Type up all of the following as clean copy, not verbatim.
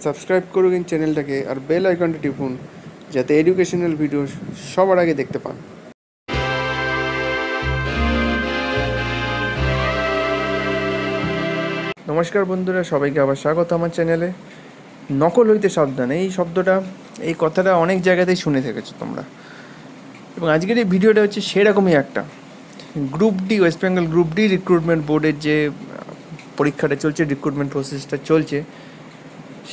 Subscribe করুন চ্যানেলটাকে আর bell আইকনটা টিপুন যাতে এডুকেশনাল ভিডিও সবার আগে দেখতে পান। নমস্কার বন্ধুরা, সবাইকে আবার স্বাগত আমার চ্যানেলে। নকল হইতে সাবধান, এই কথাটা অনেক জায়গাতেই শুনে থেকেছো তোমরা। এবং আজকের এই ভিডিওটা হচ্ছে সেরকমই একটা group D, West Bengal group D recruitment বোর্ডের যে পরীক্ষাটা চলছে, রিক্রুটমেন্ট প্রসেসটা চলছে,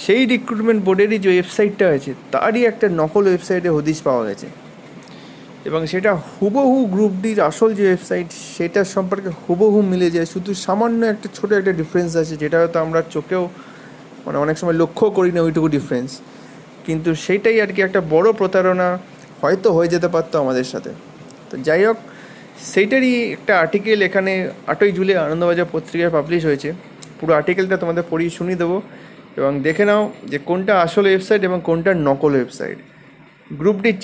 সেই রিক্রুটমেন্ট বোর্ডেরই যে ওয়েবসাইটটা আছে তারই একটা নকল ওয়েবসাইটে হদিশ পাওয়া গেছে। এবং সেটা হুবহু গ্রুপ ডির আসল যে ওয়েবসাইট সেটার সম্পর্কে হুবহু মিলে যায়, শুধু সামান্য একটা ছোটো একটা ডিফারেন্স আছে, যেটা হয়তো আমরা চোখেও অনেক সময় লক্ষ্য করি না ওইটুকু ডিফারেন্স, কিন্তু সেইটাই আর কি একটা বড় প্রতারণা হয়তো হয়ে যেতে পারতো আমাদের সাথে। তো যাই হোক, সেইটারই একটা আর্টিকেল এখানে 8ই জুলাই আনন্দবাজার পত্রিকায় পাবলিশ হয়েছে। পুরো আর্টিকেলটা তোমাদের পড়িয়ে শুনিয়ে দেবো এবং দেখে নাও যে কোনটা আসল ওয়েবসাইট এবং কোনটা নকল ওয়েবসাইট। গ্রুপ ডির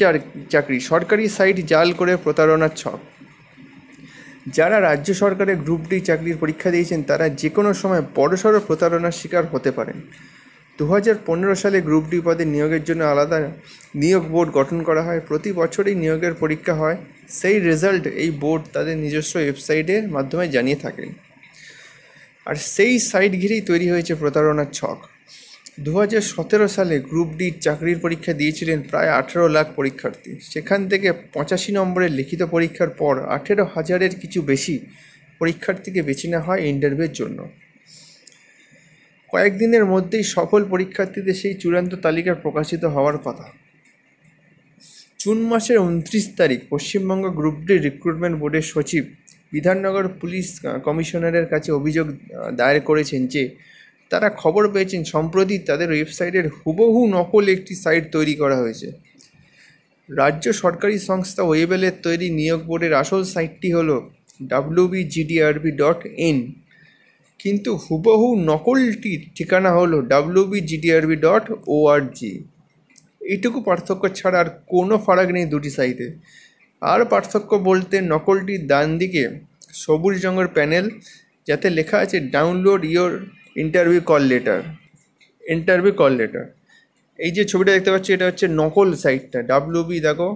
চাকরি, সরকারি সাইট জাল করে প্রতারণার ছক। যারা রাজ্য সরকারের গ্রুপ ডি চাকরির পরীক্ষা দিয়েছেন তারা যে কোনো সময় বড়সড় প্রতারণার শিকার হতে পারেন। 2015 সালে গ্রুপ ডি পদে নিয়োগের জন্য আলাদা নিয়োগ বোর্ড গঠন করা হয়। প্রতি বছরই নিয়োগের পরীক্ষা হয়, সেই রেজাল্ট এই বোর্ড তাদের নিজস্ব ওয়েবসাইটের মাধ্যমে জানিয়ে থাকেন। আর সেই সাইট ঘিরেই তৈরি হয়েছে প্রতারণার ছক। 2017 সালে গ্রুপ ডি চাকরির পরীক্ষা দিয়েছিলেন প্রায় 18 লাখ পরীক্ষার্থী। সেখান থেকে 85 নম্বরের লিখিত পরীক্ষার পর 18,000-এর কিছু বেশি পরীক্ষার্থীকে বেছে নেওয়া হয় ইন্টারভিউর জন্য। কয়েকদিনের মধ্যেই সফল পরীক্ষার্থীদের সেই চূড়ান্ত তালিকা প্রকাশিত হওয়ার কথা। জুন মাসের 29 তারিখ পশ্চিমবঙ্গ গ্রুপ ডি রিক্রুটমেন্ট বোর্ডের সচিব বিধাননগর পুলিশ কমিশনারের কাছে অভিযোগ দায়ের করেছেন যে তারা খবর পেয়েছেন সম্প্রতি তাদের ওয়েবসাইটের হুবহু নকল একটি সাইট তৈরি করা হয়েছে। রাজ্য সরকারি সংস্থা ওয়েবেলের তৈরি নিয়োগ বোর্ডের আসল সাইটটি হলো wbgdrb.in, কিন্তু হুবহু নকলটির ঠিকানা হলো wbgdrb.org। এইটুকু পার্থক্য ছাড়া আর কোনো ফারাক নেই দুটি সাইটে। আর পার্থক্য বলতে নকলটির ডান দিকে সবুজ রঙের প্যানেল যাতে লেখা আছে download your interview call letter. এই যে ছবিটা দেখতে পাচ্ছি এটা হচ্ছে নকল সাইটটা। দেখো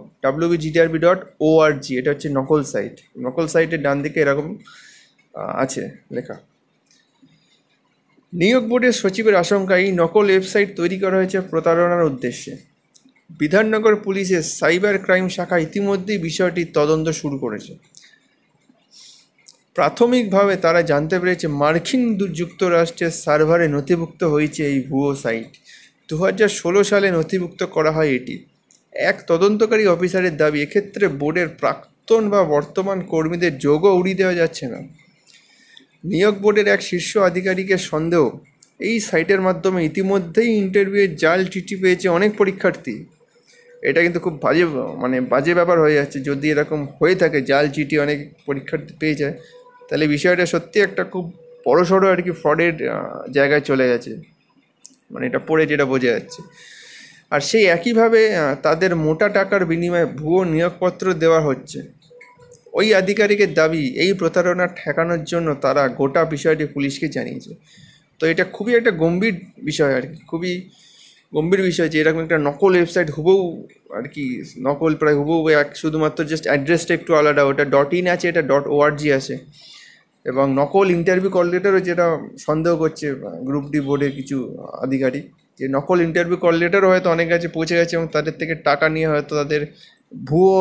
wbgdrb.org, এটা হচ্ছে নকল সাইট। নকল সাইটের ডান দিকে এরকম আছে লেখা। নিয়োগ বোর্ডের সচিবের আশঙ্কা, এই নকল ওয়েবসাইট তৈরি করা হয়েছে প্রতারণার উদ্দেশ্যে। বিধাননগর পুলিশের সাইবার ক্রাইম শাখা ইতিমধ্যেই বিষয়টির তদন্ত শুরু করেছে। প্রাথমিকভাবে তারা জানতে পেরেছে মার্কিন যুক্তরাষ্ট্রের সার্ভারে নথিভুক্ত হয়েছে এই ভুয়ো সাইট। 2016 সালে নথিভুক্ত করা হয় এটি। এক তদন্তকারী অফিসারের দাবি, এক্ষেত্রে বোর্ডের প্রাক্তন বা বর্তমান কর্মীদের যোগও উড়িয়ে দেওয়া যাচ্ছে না। নিয়োগ বোর্ডের এক শীর্ষ আধিকারিকের সন্দেহ, এই সাইটের মাধ্যমে ইতিমধ্যেই ইন্টারভিউয়ের জাল চিঠি পেয়েছে অনেক পরীক্ষার্থী। এটা কিন্তু খুব বাজে ব্যাপার হয়ে যাচ্ছে। যদি এরকম হয়ে থাকে, জাল চিঠি অনেক পরীক্ষার্থী পেয়ে যায়, তাহলে বিষয়টা সত্যি একটা খুব বড়সড় আর কি ফ্রডের জায়গায় চলে গেছে, এটা পড়ে যেটা বোঝা যাচ্ছে। আর সেই একইভাবে তাদের মোটা টাকার বিনিময়ে ভুয়ো নিয়োগপত্র দেওয়া হচ্ছে। ওই আধিকারিকের দাবি, এই প্রতারণা ঠেকানোর জন্য তারা গোটা বিষয়টি পুলিশকে জানিয়েছে। তো এটা খুবই একটা গম্ভীর বিষয় আর কি, খুবই গম্ভীর বিষয় যে এরকম একটা নকল ওয়েবসাইট হুবহু আর কি নকল, প্রায় হুবহু শুধুমাত্র জাস্ট অ্যাড্রেসটা একটু আলাদা, ওটা .in আছে, এটা .org আছে। এবং নকল ইন্টারভিউ কল লেটারও যেটা সন্দেহ করছে গ্রুপ ডি বোর্ডের কিছু আধিকারিক, যে নকল ইন্টারভিউ কল লেটারও হয়তো অনেক কাছে পৌঁছে গেছে এবং তাদের থেকে টাকা নিয়ে হয়তো তাদের ভুয়ো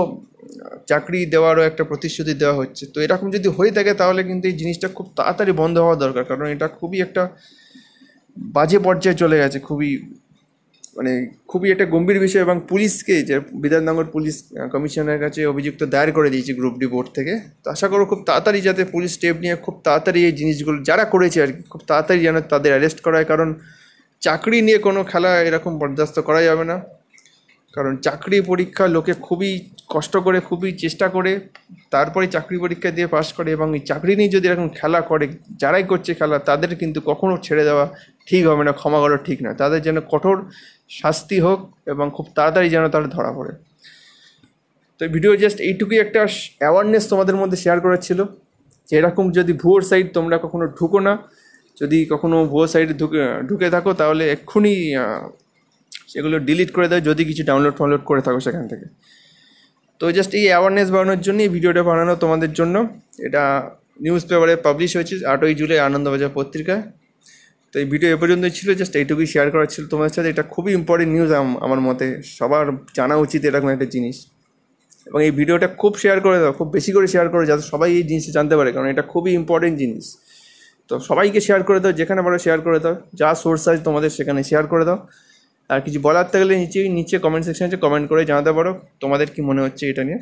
চাকরি দেওয়ারও একটা প্রতিশ্রুতি দেওয়া হচ্ছে। তো এরকম যদি হয়ে থাকে তাহলে কিন্তু এই জিনিসটা খুব তাড়াতাড়ি বন্ধ হওয়া দরকার, কারণ এটা খুবই একটা বাজে পর্যায়ে চলে গেছে, খুবই একটা গম্ভীর বিষয়। এবং পুলিশকে, যে বিধাননগর পুলিশ কমিশনের কাছে অভিযুক্ত দায়ের করে দিয়েছে গ্রুপ ডি বোর্ড থেকে। তো আশা করো খুব তাড়াতাড়ি যাতে পুলিশ স্টেপ নিয়ে খুব তাড়াতাড়ি এই জিনিসগুলো যারা করেছে আর কি, খুব তাড়াতাড়ি যেন তাদের অ্যারেস্ট করা হয়। কারণ চাকরি নিয়ে কোনো খেলা এরকম বরদাস্ত করা যাবে না। কারণ চাকরি পরীক্ষা লোকে খুবই কষ্ট করে, খুবই চেষ্টা করে তারপরে চাকরি পরীক্ষা দিয়ে পাস করে, এবং এই চাকরি নিয়ে যদি এরকম খেলা করে, যারাই করছে খেলা, তাদের কিন্তু কখনো ছেড়ে দেওয়া ঠিক হবে না, ক্ষমা করা ঠিক না। তাদের যেন কঠোর শাস্তি হোক এবং খুব তাড়াতাড়ি যেন তারা ধরা পড়ে। তো ভিডিও জাস্ট এইটুকুই একটা অ্যাওয়ারনেস তোমাদের মধ্যে শেয়ার করার ছিল, যে এরকম যদি ভুয়োর সাইট তোমরা কখনো ঢুকো না, যদি কখনো ভুয়ো সাইটে ঢুকে থাকো তাহলে এক্ষুনি সেগুলো ডিলিট করে দাও যদি কিছু ডাউনলোড করে থাকো সেখান থেকে। তো জাস্ট এই অ্যাওয়ারনেস বাড়ানোর জন্য এই ভিডিওটা বানানো তোমাদের জন্য। এটা নিউজ পেপারে পাবলিশ হয়েছে 8ই জুলাই আনন্দবাজার পত্রিকায়। তো এই ভিডিও এ পর্যন্তই ছিল, জাস্ট এইটুকুই শেয়ার করার ছিল তোমাদের সাথে। এটা খুবই ইম্পর্টেন্ট নিউজ আমার মতে, সবার জানা উচিত এরকম একটা জিনিস। এবং এই ভিডিওটা খুব শেয়ার করে দাও, খুব বেশি করে শেয়ার করে, যাতে সবাই এই জিনিসটা জানতে পারে, কারণ এটা খুবই ইম্পর্টেন্ট জিনিস। তো সবাইকে শেয়ার করে দাও, যেখানে পারো শেয়ার করে দাও, যা সোর্স আছে তোমাদের সেখানে শেয়ার করে দাও। আর কিছু বলার থাকলে নিচে কমেন্ট সেকশনে আছে, কমেন্ট করে জানাতে পারো তোমাদের কি মনে হচ্ছে এটা নিয়ে।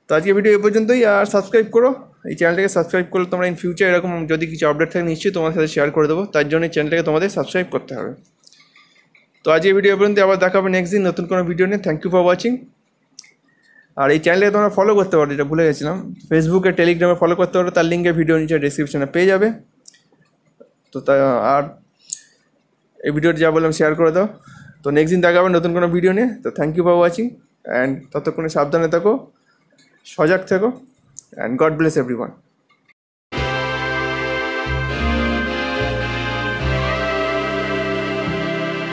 তো আজকে ভিডিও এ পর্যন্তই। আর সাবস্ক্রাইব করো, এই চ্যানেলটাকে সাবস্ক্রাইব করলে তোমরা ইন ফিউচার এরকম যদি কিছু আপডেট থাকে নিশ্চয়ই তোমাদের সাথে শেয়ার করে দেবো, তার জন্য এই চ্যানেলটাকে তোমাদের সাবস্ক্রাইব করতে হবে। তো আজকে ভিডিও এ পর্যন্ত, আবার দেখা হবে নেক্সট দিন নতুন কোনো ভিডিও নিয়ে। Thank you for watching. আর এই চ্যানেলে তোমরা ফলো করতে পারো, যেটা ভুলে গেছিলাম, ফেসবুকে টেলিগ্রামে ফলো করতে পারো, তার লিঙ্কে ভিডিও নিচে ডিসক্রিপশনে পেয়ে যাবে। তো আর এই ভিডিওটা যা বললাম শেয়ার করে দাও। তো নেক্সট দিন দেখা হবে নতুন কোনো ভিডিও নিয়ে। তো thank you for watching, and ততক্ষণে সাবধানে থাকো, সজাগ থেকো, অ্যান্ড গড ব্লেস এভরিওয়ান।